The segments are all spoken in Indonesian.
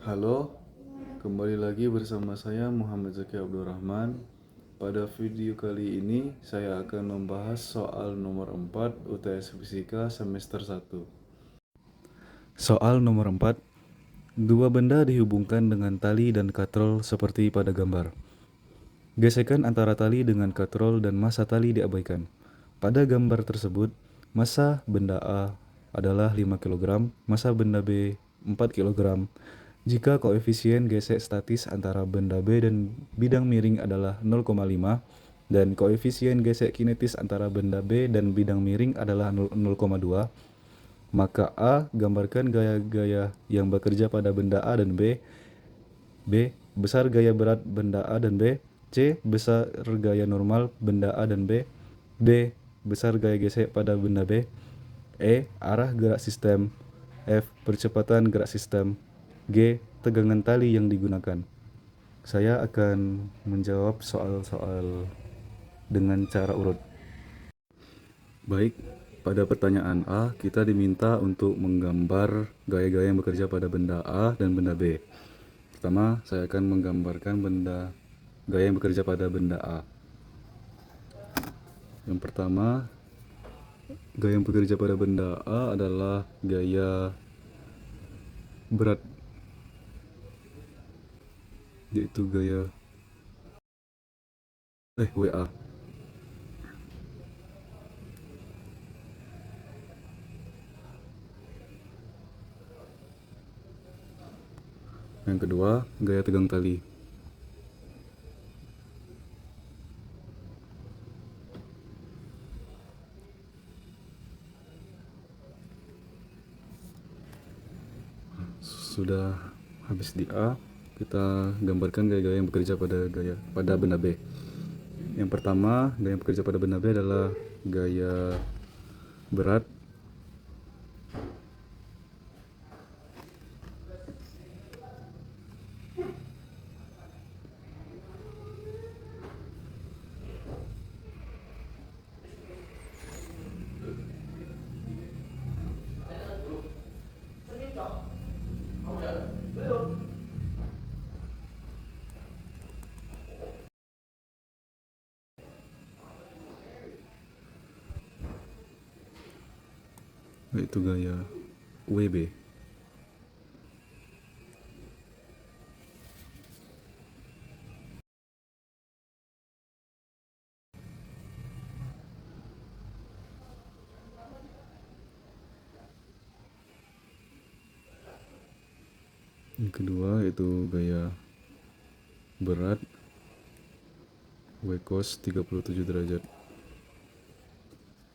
Halo, kembali lagi bersama saya Muhammad Zaki Abdul Rahman. Pada video kali ini saya akan membahas soal nomor 4 UTS Fisika semester 1. Soal nomor 4. Dua benda dihubungkan dengan tali dan katrol seperti pada gambar. Gesekan antara tali dengan katrol dan massa tali diabaikan. Pada gambar tersebut, massa benda A adalah 5 kg, massa benda B 4 kg. Jika koefisien gesek statis antara benda B dan bidang miring adalah 0,5 dan koefisien gesek kinetis antara benda B dan bidang miring adalah 0,2, maka A gambarkan gaya-gaya yang bekerja pada benda A dan B. B. Besar gaya berat benda A dan B. C. Besar gaya normal benda A dan B. D. Besar gaya gesek pada benda B. E. Arah gerak sistem. F. Percepatan gerak sistem. G. Tegangan tali yang digunakan. Saya akan menjawab soal-soal dengan cara urut. Baik, pada pertanyaan A, kita diminta untuk menggambar gaya-gaya yang bekerja pada benda A dan benda B. Pertama, saya akan menggambarkan gaya yang bekerja pada benda A. Yang pertama, gaya yang bekerja pada benda A adalah gaya berat, yaitu gaya WA. Yang kedua, gaya tegang tali. Sudah habis di A, kita gambarkan gaya-gaya yang bekerja pada benda B. Yang pertama, gaya yang bekerja pada benda B adalah gaya berat. Yaitu gaya WB. Yang kedua yaitu gaya berat W cos 37 derajat.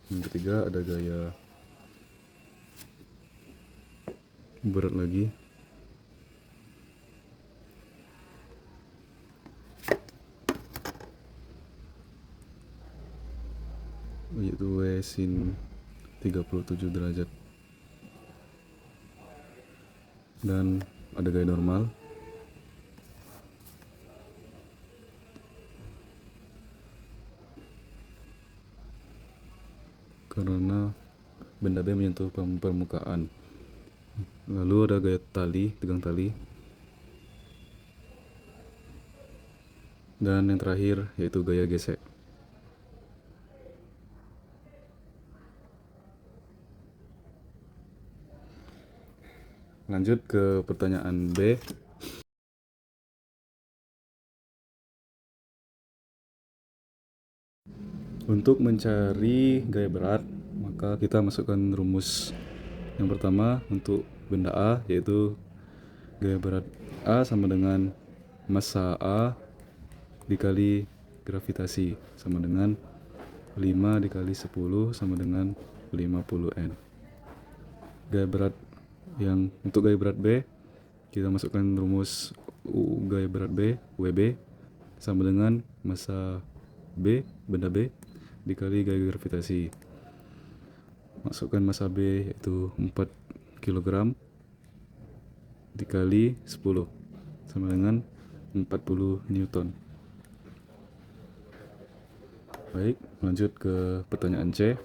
Yang ketiga ada gaya berat lagi, yaitu W sin 37 derajat. Dan ada gaya normal, karena benda B menyentuh permukaan. Lalu ada gaya tali, tegang tali. Dan yang terakhir yaitu gaya gesek. Lanjut ke pertanyaan B. Untuk mencari gaya berat, maka kita masukkan rumus. Yang pertama untuk benda A, yaitu gaya berat A sama dengan massa A dikali gravitasi, sama dengan 5 dikali 10 sama dengan 50 N. Untuk gaya berat B, kita masukkan rumus gaya berat B, WB, sama dengan massa B, benda B, dikali gaya gravitasi. Masukkan massa B yaitu 4 kg dikali 10 sama dengan 40 Newton. Baik, lanjut ke pertanyaan C.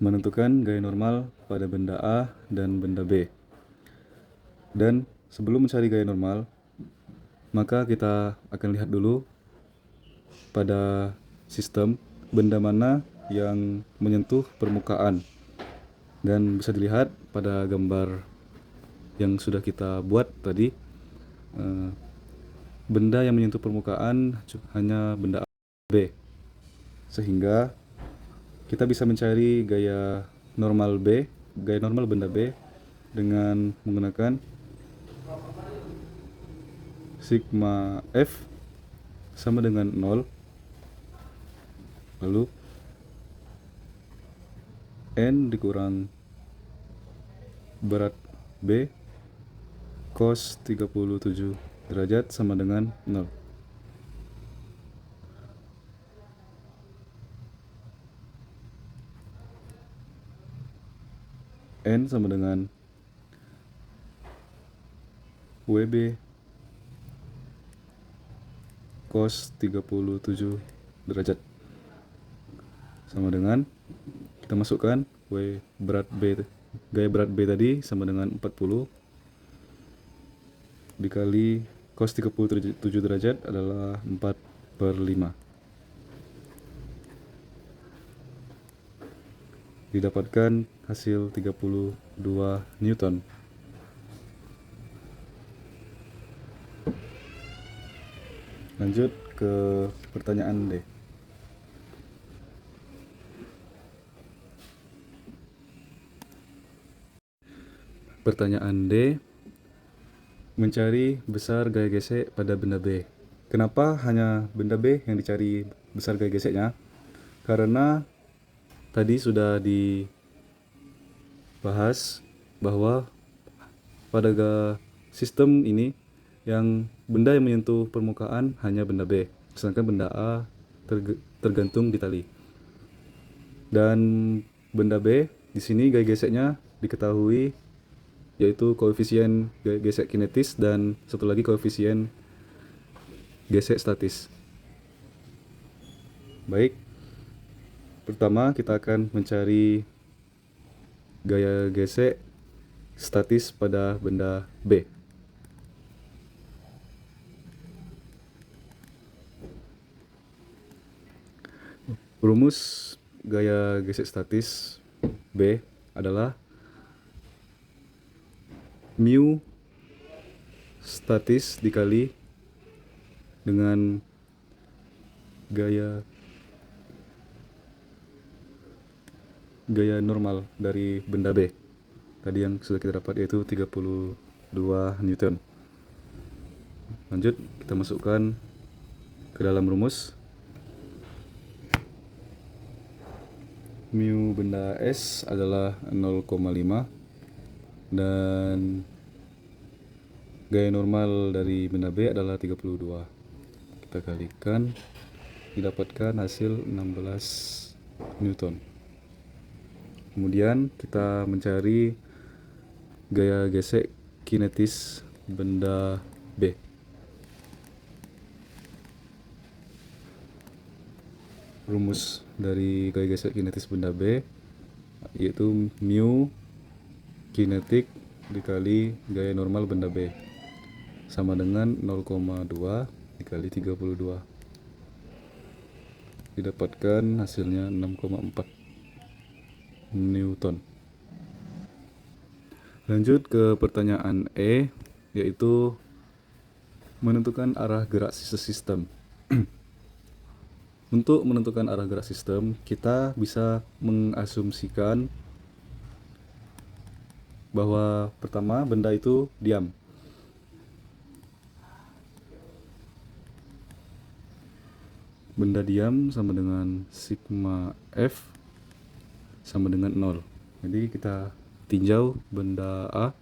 Menentukan gaya normal pada benda A dan benda B. Dan sebelum mencari gaya normal, maka kita akan lihat dulu pada sistem benda mana yang menyentuh permukaan. Dan bisa dilihat pada gambar yang sudah kita buat tadi, benda yang menyentuh permukaan hanya benda A, B. Sehingga kita bisa mencari gaya normal benda B dengan menggunakan sigma F sama dengan 0, lalu N dikurang berat B cos 37 derajat sama dengan 0. N sama dengan WB cos 37 derajat sama dengan, kita masukkan gaya berat B tadi sama dengan 40 dikali cos 37 derajat adalah 4/5. Didapatkan hasil 32 Newton. Lanjut ke pertanyaan D. Pertanyaan D, mencari besar gaya gesek pada benda B. Kenapa hanya benda B yang dicari besar gaya geseknya? Karena tadi sudah dibahas bahwa pada sistem ini yang benda yang menyentuh permukaan hanya benda B, sedangkan benda A tergantung di tali. Dan benda B di sini gaya geseknya diketahui, yaitu koefisien gesek kinetis dan satu lagi koefisien gesek statis. Baik, pertama kita akan mencari gaya gesek statis pada benda B. Rumus gaya gesek statis B adalah mu statis dikali dengan gaya normal dari benda B tadi yang sudah kita dapat, yaitu 32 Newton. Lanjut, kita masukkan ke dalam rumus. Mu benda S adalah 0,5 dan gaya normal dari benda B adalah 32. Kita kalikan, didapatkan hasil 16 Newton. Kemudian kita mencari gaya gesek kinetis benda B. Rumus dari gaya gesek kinetis benda B yaitu mu kinetik dikali gaya normal benda B sama dengan 0,2 dikali 32. Didapatkan hasilnya 6,4 Newton. Lanjut ke pertanyaan E, yaitu menentukan arah gerak sistem. Untuk menentukan arah gerak sistem, kita bisa mengasumsikan bahwa pertama benda itu diam. Benda diam sama dengan sigma F sama dengan 0. Jadi kita tinjau benda A.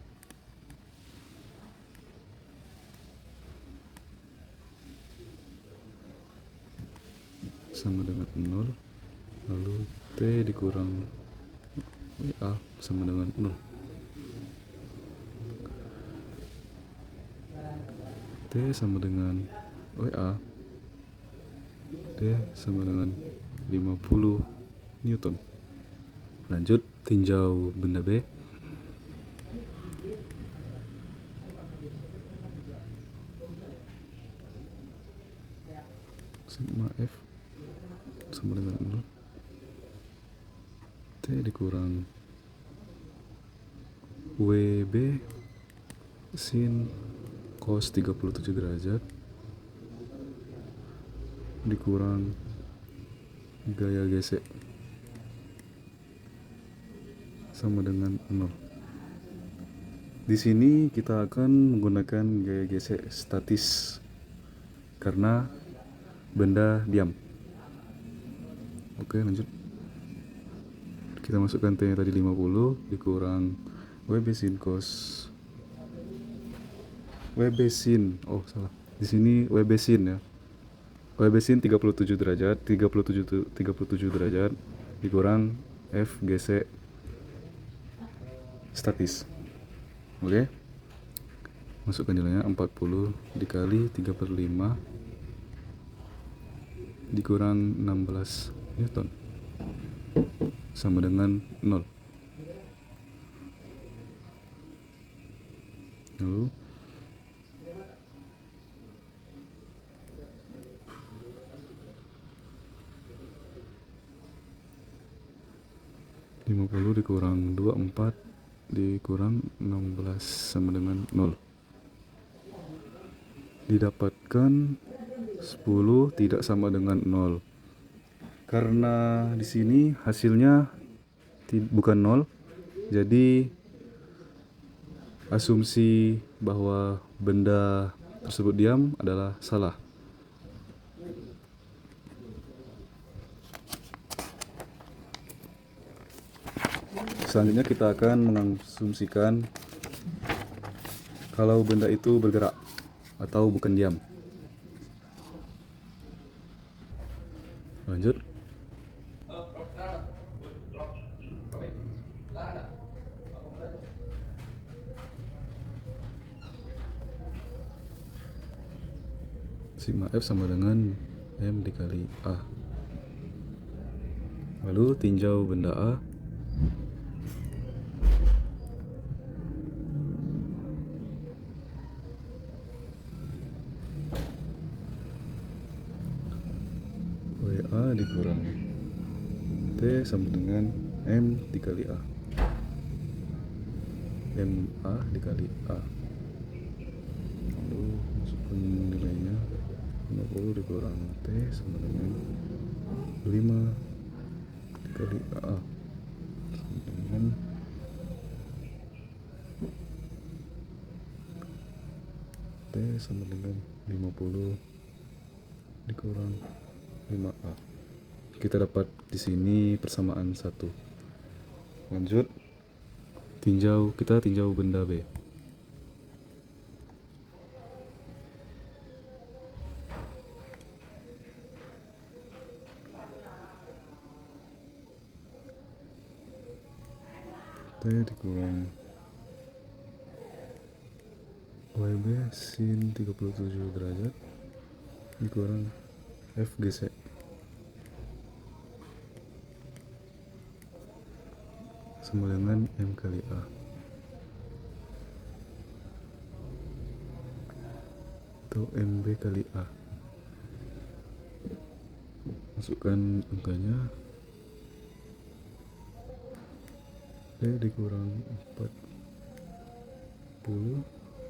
Sama dengan 0, lalu T dikurang A sama dengan 0. T sama dengan WA, T sama dengan 50 Newton. Lanjut, tinjau benda B. sigma F sama dengan 0. T dikurang WB sin cos 37 derajat dikurang gaya gesek sama dengan 0. Di sini kita akan menggunakan gaya gesek statis karena benda diam. Oke, lanjut. Kita masukkan T nya tadi 50 dikurang WB sin cos WB sin, oh salah. Di sini WB sin ya. WB sin 37 derajat, 37 derajat dikurang F gesek statis. Oke. Masukkan nilainya 40 dikali 3/5 dikurang 16 Newton sama dengan 0. Lalu 50 dikurang 24 dikurang 16 sama dengan 0. Didapatkan 10 tidak sama dengan 0. Karena di sini hasilnya bukan 0, jadi asumsi bahwa benda tersebut diam adalah salah. Selanjutnya kita akan mengasumsikan kalau benda itu bergerak atau bukan diam. Lanjut. Sigma F sama dengan M dikali A. Lalu tinjau benda A. WA dikurang T sama dengan M dikali A. MA dikali A. Lalu masukkan nilainya 50 dikurang T sama dengan 5 dikali A sama dengan T sama dengan 50 dikurang 5A. Kita dapat di sini persamaan 1. Lanjut. Kita tinjau benda B. T dikurang WB sin 37 derajat dikurang F gesek sama dengan M kali A. Atau MB kali A. Masukkan angkanya. T dikurang 40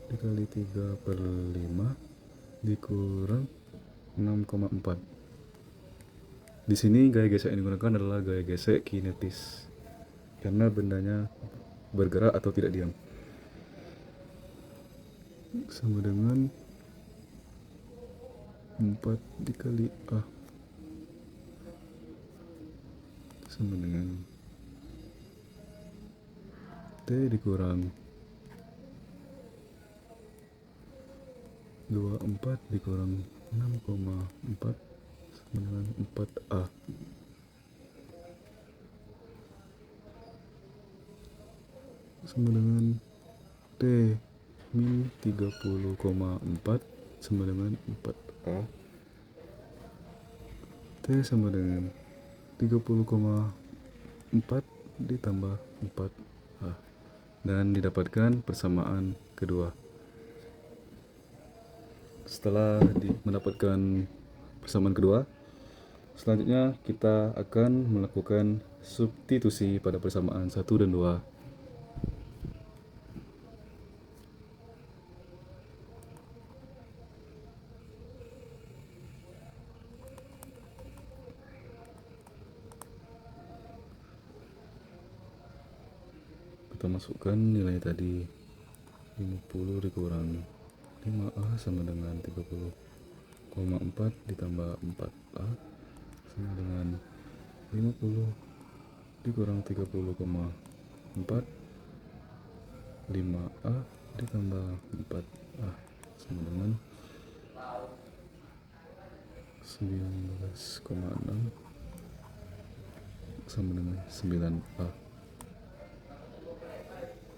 dikali 3/5 dikurang 6,4. Di sini gaya gesek yang digunakan adalah gaya gesek kinetis karena bendanya bergerak atau tidak diam. Sama dengan 4 dikali A sama dengan T dikurang 24 dikurang 6,4 sama dengan 4A. Sama dengan T min 30,4 sama dengan 4A. T sama dengan 30,4 ditambah 4A. Dan didapatkan persamaan kedua. Setelah mendapatkan persamaan kedua. Selanjutnya kita akan melakukan substitusi pada persamaan 1 dan 2. Kita masukkan nilai tadi. 50 dikurang 5A sama dengan 30,4 ditambah 4A sama dengan 50 dikurang 30,4, 5A ditambah 4A sama dengan 19,6 sama dengan 9A.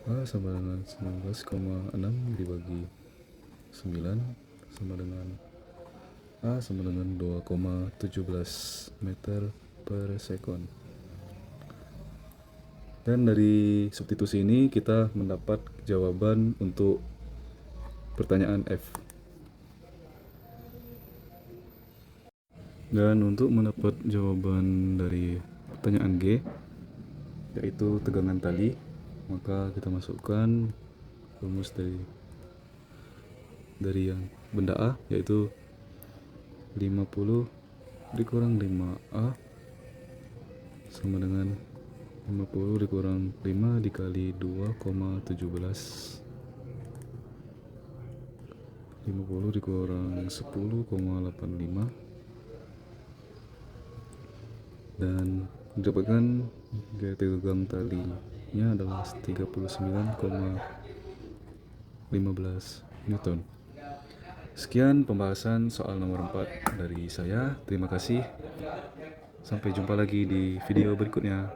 A sama dengan 19,6 dibagi 9 sama dengan A sama dengan 2,17 meter per sekon. Dan dari substitusi ini kita mendapat jawaban untuk pertanyaan F. Dan untuk mendapat jawaban dari pertanyaan G, yaitu tegangan tali, maka kita masukkan rumus dari yang benda A, yaitu 50 dikurang 5A sama dengan 50 dikurang 5 dikali 2,17, 50 dikurang 10,85, dan didapatkan gaya tegang talinya adalah 39,15 Newton. Sekian pembahasan soal nomor 4 dari saya. Terima kasih. Sampai jumpa lagi di video berikutnya.